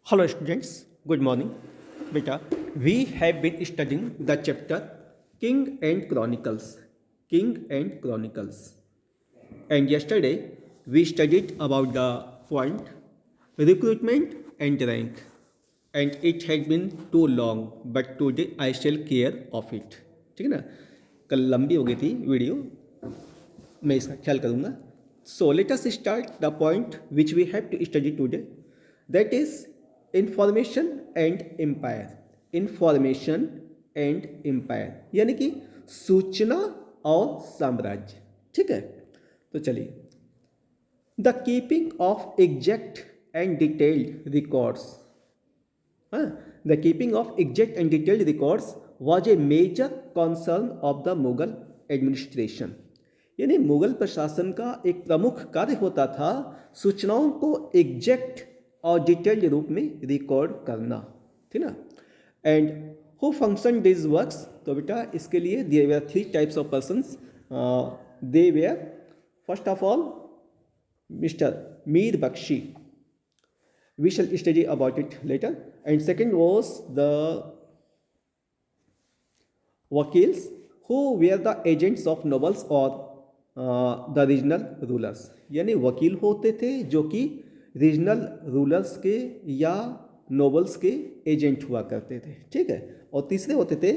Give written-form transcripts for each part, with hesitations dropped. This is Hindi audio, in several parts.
Hello students, good morning. Beta, we have been studying the chapter King and Chronicles. King and Chronicles. And yesterday we studied about the point recruitment and rank. And it had been too long, but today I shall care of it. ठीक है ना? कल लंबी हो गई थी वीडियो, मैं इसका ख्याल करूँगा. So let us start the point which we have to study today. That is information and empire. Information and empire यानी कि सूचना और साम्राज्य. ठीक है, तो चलिए. The keeping of exact and detailed records. The keeping of exact and detailed records was a major concern of the Mughal administration. यानी मुगल प्रशासन का एक प्रमुख कार्य होता था सूचनाओं को एग्जैक्ट और डिटेल्ड रूप में रिकॉर्ड करना. ठीक ना. And who function this works, तो बेटा इसके लिए there were three types of persons. They were first of all mister Mir Bakhshi. We shall study about it later. And second was the wakils who were the agents of nobles or the regional rulers. यानी वकील होते थे जो कि रीजनल रूलर्स के या नोबल्स के एजेंट हुआ करते थे. ठीक है. और तीसरे होते थे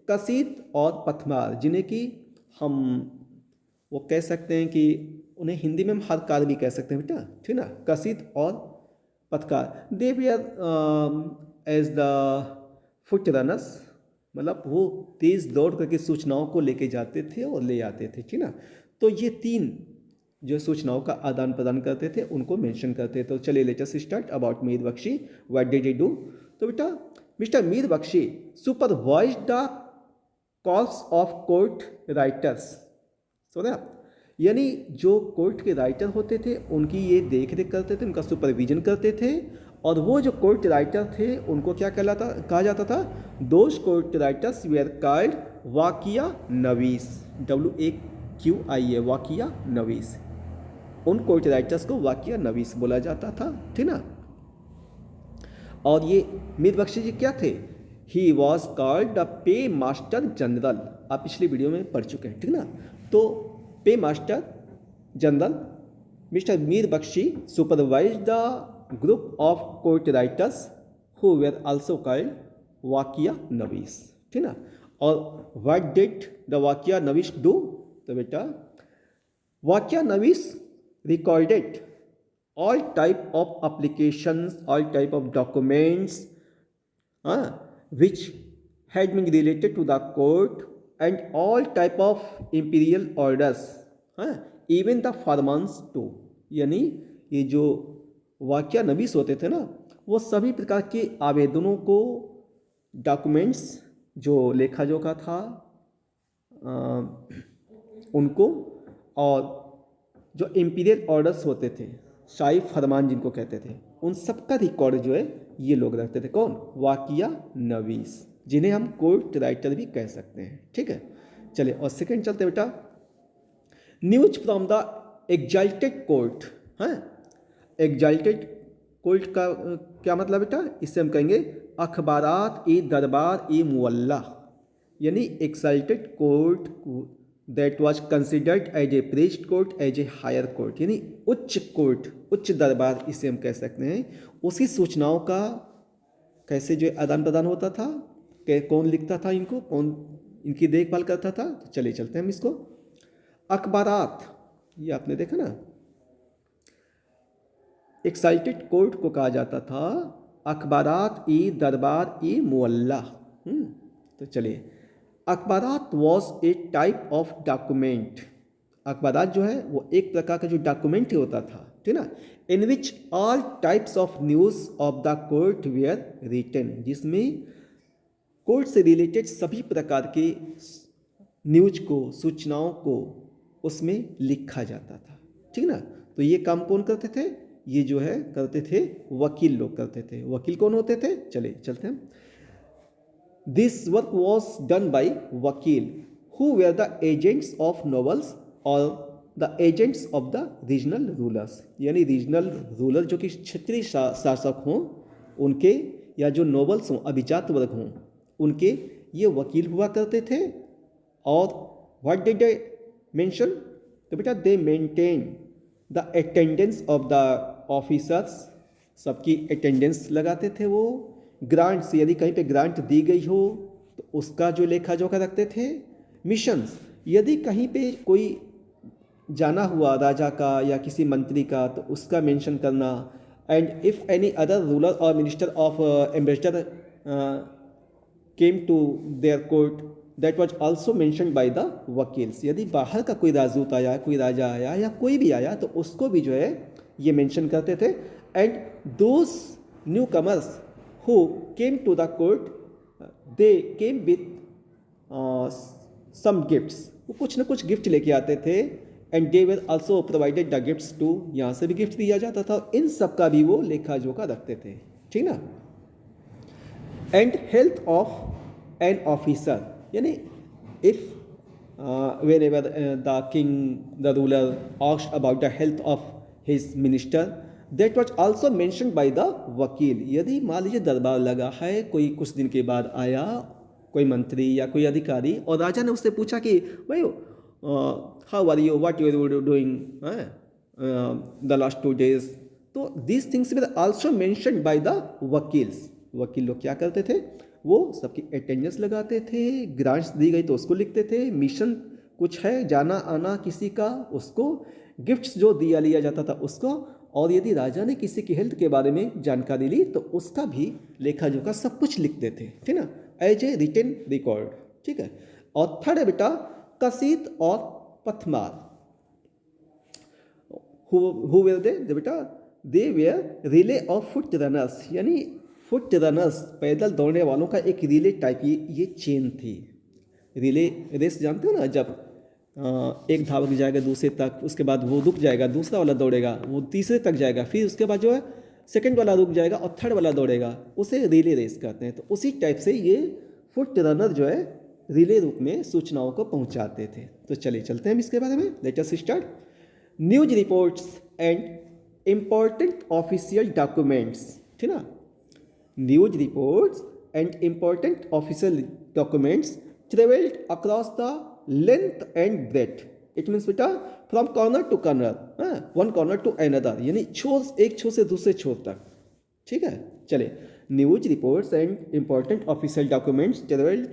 कसीद और पथमार, जिन्हें कि हम वो कह सकते हैं कि उन्हें हिंदी में हम हरकार भी कह सकते हैं बेटा. ठीक ना. कसीद और पथकार. They were as the foot runners, मतलब वो तेज़ दौड़ करके सूचनाओं को लेके जाते थे और ले आते थे. ठीक ना. तो ये तीन जो सूचनाओं का आदान प्रदान करते थे उनको मेंशन करते थे. तो चलिए let us start about Mir Bakhshi. What did he do? तो बेटा mister Mir Bakhshi supervise the calls of court writers. So ना, यानी जो कोर्ट के राइटर होते थे उनकी ये देख रेख करते थे, उनका सुपरविजन करते थे. और वो जो कोर्ट राइटर थे उनको क्या कहा जाता था? Those court writers were called वाकिया नवीस. WAQIA, वाकिया नवीस. उन कोर्ट राइटर्स को वाकिया नवीस बोला जाता था. ठीक ना. और ये मीर बख्शी जी क्या थे? He was called the pay master general. आप पिछली वीडियो में पढ़ चुके हैं. ठीक ना. तो pay master general mister Mir Bakhshi supervise the group of court writers who were also called वाकिया नवीस. ठीक ना. और व्हाट डिड द वाकिया नवीस डू? तो बेटा वाकिया नवीस recorded all type of applications, all type of documents which had been related to the court and all type of imperial orders, even the farmans too. यानी ये जो वाकिया नवीस होते थे ना, वो सभी प्रकार के आवेदनों को, डॉक्यूमेंट्स जो लेखा जोखा था उनको, और जो इम्पीरियल ऑर्डर्स होते थे, शाही फरमान जिनको कहते थे, उन सब का रिकॉर्ड जो है ये लोग रखते थे. कौन? वाकिया नवीस, जिन्हें हम कोर्ट राइटर भी कह सकते हैं. ठीक है. चलिए और सेकंड चलते बेटा. News from the exalted court. Exalted court का क्या मतलब बेटा? इससे हम कहेंगे अखबारात ए दरबार ए मुअल्ला. यानी exalted court that was considered as a priest court, as a higher court. यानी उच्च कोर्ट, उच्च दरबार इसे हम कह सकते हैं. उसी सूचनाओं का कैसे जो आदान प्रदान होता था, कौन लिखता था इनको, कौन इनकी देखभाल करता था. तो चलिए चलते हैं हम इसको. अखबारात, ये आपने देखा ना, एक्साइटेड कोर्ट को कहा जाता था अखबारात ई दरबार ई मुअल्ला. तो चलिए, अखबारात was a type of document. अखबारात जो है वो एक प्रकार का जो डॉक्यूमेंट होता था. ठीक ना. In which all types of news of the court were written. जिसमें कोर्ट से रिलेटेड सभी प्रकार के न्यूज को, सूचनाओं को उसमें लिखा जाता था. ठीक ना. तो ये काम कौन करते थे? ये जो है करते थे वकील लोग करते थे. वकील कौन होते थे? चलिए चलते हैं. This work was done by wakil who were the agents of nobles or the agents of the regional rulers. यानी रीजनल रूलर जो कि क्षेत्रीय शासक हों उनके, या जो नोबल्स हों, अभिजात वर्ग हों, उनके ये वकील हुआ करते थे। और व्हाट डिड दे मेंशन, तो बेटा दे maintain the attendance of the officers, सबकी अटेंडेंस लगाते थे वो। ग्रांट्स, यदि कहीं पे ग्रांट दी गई हो तो उसका जो लेखा जोखा रखते थे। मिशंस, यदि कहीं पे कोई जाना हुआ राजा का या किसी मंत्री का तो उसका मेंशन करना। And if any other ruler or minister of ambassador came to their court that was also mentioned by the वकील्स, यदि बाहर का कोई राजदूत आया, कोई राजा आया या कोई भी आया तो उसको भी जो है ये मेंशन करते थे। And those newcomers who came to the court they came with some gifts, वो कुछ ना कुछ गिफ्ट लेके आते थे। And they were also provided the gifts to, यहाँ से भी गिफ्ट दिया जाता था। इन सब का भी वो लेखा जोखा रखते थे, ठीक ना। And health of an officer, यानी if whenever the king, the ruler asked about the health of his minister, that was also mentioned by the वकील। यदि मान लीजिए दरबार लगा है, कोई कुछ दिन के बाद आया कोई मंत्री या कोई अधिकारी और राजा ने उससे पूछा कि भाई how are you, what you are doing the last 2 days, तो these things were also mentioned by the वकील्स। वकील लोग क्या करते थे, वो सबकी अटेंडेंस लगाते थे, ग्रांट्स दी गई तो उसको लिखते थे, मिशन कुछ है जाना आना किसी का उसको, गिफ्ट्स जो दिया लिया जाता था उसको, और यदि राजा ने किसी की हेल्थ के बारे में जानकारी ली तो उसका भी लेखा जोखा सब कुछ लिखते थे, ठीक ना, एज ए रिटन रिकॉर्ड, ठीक है। और थर्ड है बेटा कसीद और पथमार। हु वर दे बेटा, they were relay of foot runners, यानी फुट रनर्स पैदल दौड़ने वालों का एक रिले टाइप ये चेन थी। रिले रेस जानते हो ना, जब एक धावक जाएगा दूसरे तक, उसके बाद वो रुक जाएगा, दूसरा वाला दौड़ेगा, वो तीसरे तक जाएगा, फिर उसके बाद जो है सेकंड वाला रुक जाएगा और थर्ड वाला दौड़ेगा, उसे रिले रेस कहते हैं। तो उसी टाइप से ये फुट रनर जो है रिले रूप में सूचनाओं को पहुंचाते थे। तो चलिए चलते हैं इसके बारे में, late us start. News reports and important official documents, ठीक ना। News reports and important official documents traveled across the length and breadth. It means बेटा from corner to corner, one corner to another, यानी छोर, एक छोर से दूसरे छोर तक, ठीक है। चलिए, news reports and important official documents traveled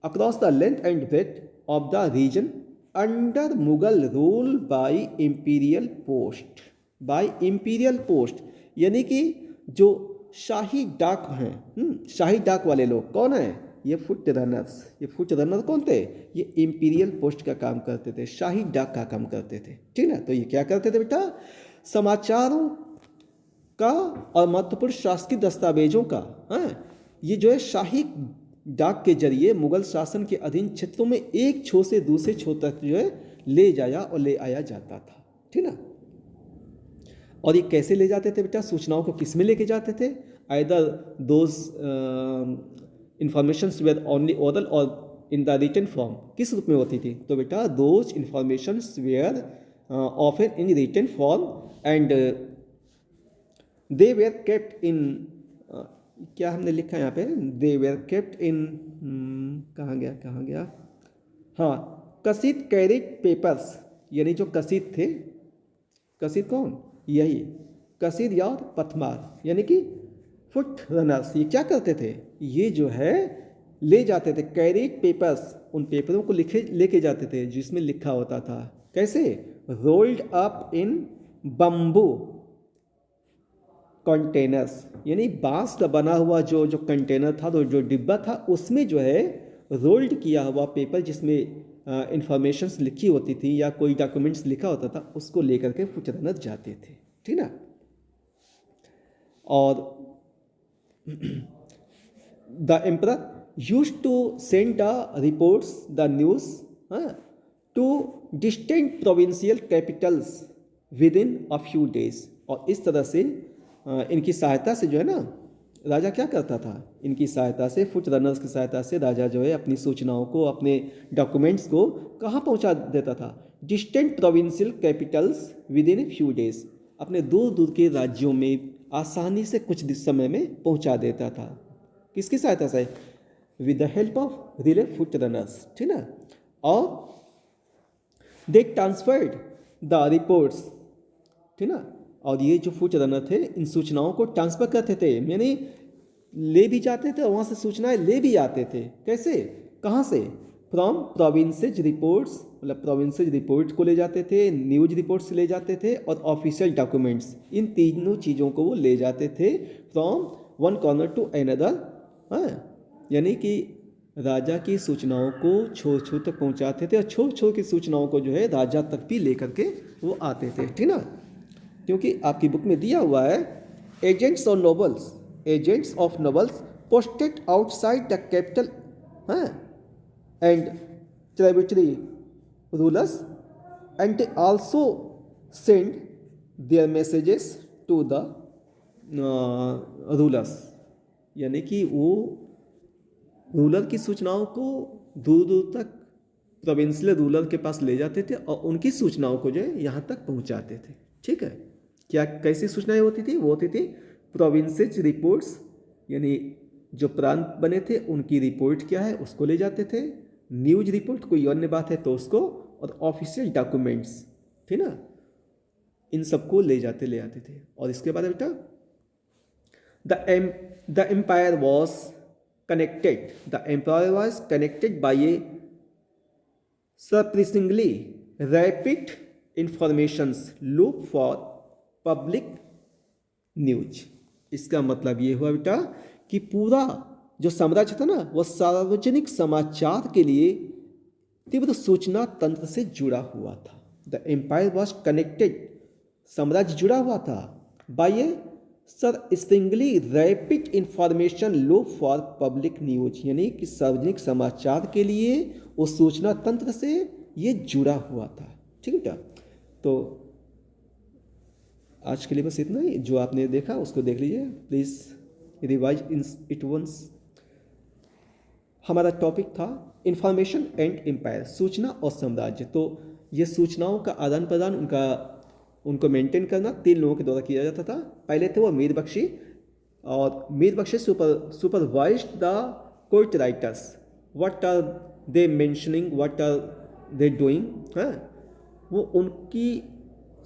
across the length and breadth of the region under Mughal rule by imperial post. By imperial post यानी कि जो शाही डाक हैं, शाही डाक वाले लोग कौन है, ये फुट रनर्स। ये फुट रनर कौन थे, ये इंपीरियल पोस्ट का काम करते थे, शाही डाक का काम करते थे, ठीक ना। तो ये क्या करते थे बेटा, समाचारों का और महत्वपूर्ण शासकीय दस्तावेजों का, ये जो है शाही डाक के जरिए मुगल शासन के अधीन क्षेत्रों में एक छोर से दूसरे छोर तक जो है ले जाया और ले आया जाता था, ठीक ना। और ये कैसे ले जाते थे बेटा, सूचनाओं को किस में लेके जाते थे, either those informations were only oral और इन द रिटन फॉर्म, किस रूप में होती थी, तो बेटा those informations were often in written form and they were kept in, क्या हमने लिखा है यहाँ पे, दे वेयर केप्ट इन, कहाँ गया, हाँ, कसीद कैरिड पेपर्स, यानी जो कसीद थे, कसीद कौन, यही कसीद या पथमार, यानी कि फुट रनर्स, ये क्या करते थे, ये जो है ले जाते थे कैरिड पेपर्स, उन पेपरों को लेके जाते थे जिसमें लिखा होता था, कैसे, rolled up in bamboo containers, यानी बांस का बना हुआ जो कंटेनर था, जो डिब्बा था, उसमें जो है रोल्ड किया हुआ पेपर जिसमें इंफॉर्मेशंस लिखी होती थी या कोई डॉक्यूमेंट्स लिखा होता था, उसको लेकर के फुट रनर जाते थे, ठीक ना। और the emperor used to send the reports, the news to distant provincial capitals within a few days. और इस तरह से इनकी सहायता से जो है ना, राजा क्या करता था, इनकी सहायता से, फुट रनर्स की सहायता से राजा जो है अपनी सूचनाओं को, अपने डॉक्यूमेंट्स को कहाँ पहुँचा देता था, distant provincial capitals with in few days, अपने दूर दूर के राज्यों में आसानी से कुछ समय में पहुंचा देता था। किसकी सहायता से? With the help of relay foot runners, ठीक ना। और दे ट्रांसफर्ड द रिपोर्ट्स, ठीक ना। और ये जो फुट रनर थे इन सूचनाओं को ट्रांसफर करते थे, यानी ले भी जाते थे और वहाँ से सूचनाएं ले भी आते थे। कैसे? कहाँ से? फ्रॉम प्रोविंसेज रिपोर्ट्स, मतलब प्रोविंसेज रिपोर्ट को ले जाते थे, न्यूज रिपोर्ट्स ले जाते थे और ऑफिशियल डॉक्यूमेंट्स, इन तीनों चीज़ों को वो ले जाते थे from one corner to another. हाँ, यानी कि राजा की सूचनाओं को छोर छोर तक पहुंचाते थे और छोर छोर की सूचनाओं को जो है राजा तक भी लेकर के वो आते थे, ठीक ना। क्योंकि आपकी बुक में दिया हुआ है agents of nobles posted outside the capital, हाँ, and tributary rulers and they also send their messages to the rulers, यानी कि वो रूलर की सूचनाओं को दूर दूर तक प्रोविंशियल रूलर के पास ले जाते थे और उनकी सूचनाओं को जो है यहाँ तक पहुँचाते थे, ठीक है। क्या कैसी सूचनाएं होती थी? वो होती थी प्रोविंसेज रिपोर्ट्स, यानी जो प्रांत बने थे उनकी रिपोर्ट क्या है उसको ले जाते थे, न्यूज रिपोर्ट कोई अन्य बात है तो उसको, और ऑफिशियल डॉक्यूमेंट्स, ठीक ना, इन सबको ले आते थे। और इसके बाद बेटा the empire was connected by a surprisingly rapid informations loop for public news. इसका मतलब ये हुआ बेटा कि पूरा जो साम्राज्य था ना वो सार्वजनिक समाचार के लिए तीव्र सूचना तंत्र से जुड़ा हुआ था। द एम्पायर वॉज कनेक्टेड, साम्राज्य जुड़ा हुआ था, by a surprisingly rapid information loop for public news, यानी कि सार्वजनिक समाचार के लिए वो सूचना तंत्र से ये जुड़ा हुआ था, ठीक है बेटा। तो आज के लिए बस इतना ही, जो आपने देखा उसको देख लीजिए, प्लीज़ रिवाइज इट वंस। हमारा टॉपिक था इंफॉर्मेशन एंड एम्पायर, सूचना और साम्राज्य। तो ये सूचनाओं का आदान प्रदान उनको मेंटेन करना 3 लोगों के द्वारा किया जाता था। पहले थे वो मीर बख्शी, और Mir Bakhshi supervised the court writers, what are they mentioning, what are they doing, हाँ, वो उनकी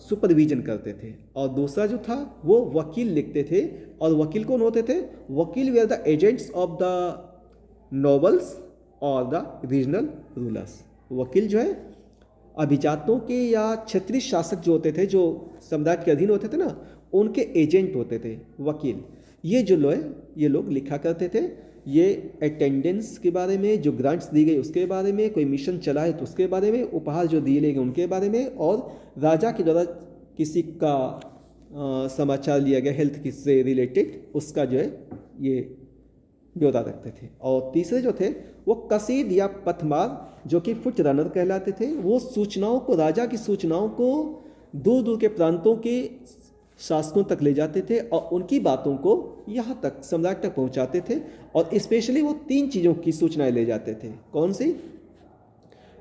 सुपरविजन करते थे। और दूसरा जो था वो वकील लिखते थे, और वकील कौन होते थे? वकील they are the agents of the nobles और द रीजनल रूलर्स। वकील जो है अभिजातों के या क्षेत्रीय शासक जो होते थे, जो सम्राट के अधीन होते थे ना, उनके एजेंट होते थे वकील। ये लोग लिखा करते थे, ये अटेंडेंस के बारे में, जो ग्रांट्स दी गई उसके बारे में, कोई मिशन चला है तो उसके बारे में, उपहार जो दिए गए उनके बारे में, और राजा के द्वारा किसी का समाचार लिया गया हेल्थ से रिलेटेड, उसका जो है ये ब्यौरा रखते थे। और तीसरे जो थे वो कसीद या पथमार, जो कि फुट रनर कहलाते थे, वो सूचनाओं को, राजा की सूचनाओं को दूर दूर के प्रांतों के शासकों तक ले जाते थे और उनकी बातों को यहाँ तक सम्राट तक पहुँचाते थे। और स्पेशली वो 3 चीज़ों की सूचनाएं ले जाते थे। कौन सी?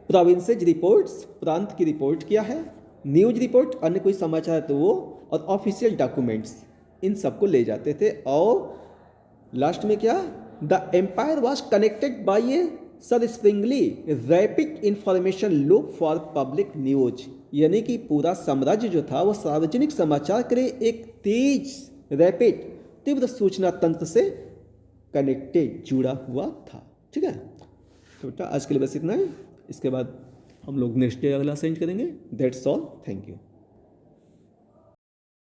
प्रोविंसेज रिपोर्ट्स, प्रांत की रिपोर्ट क्या है, न्यूज रिपोर्ट, अन्य कोई समाचार तो वो, और ऑफिशियल डॉक्यूमेंट्स, इन सबको ले जाते थे। और लास्ट में क्या? The empire was connected by a surprisingly rapid information loop for public news, यानी कि पूरा साम्राज्य जो था वो सार्वजनिक समाचार के लिए एक तेज, रैपिड, तीव्र सूचना तंत्र से कनेक्टेड, जुड़ा हुआ था, ठीक है। तो बेटा आज के लिए बस इतना ही, इसके बाद हम लोग नेक्स्ट डे अगला सेंड करेंगे। That's all, thank you.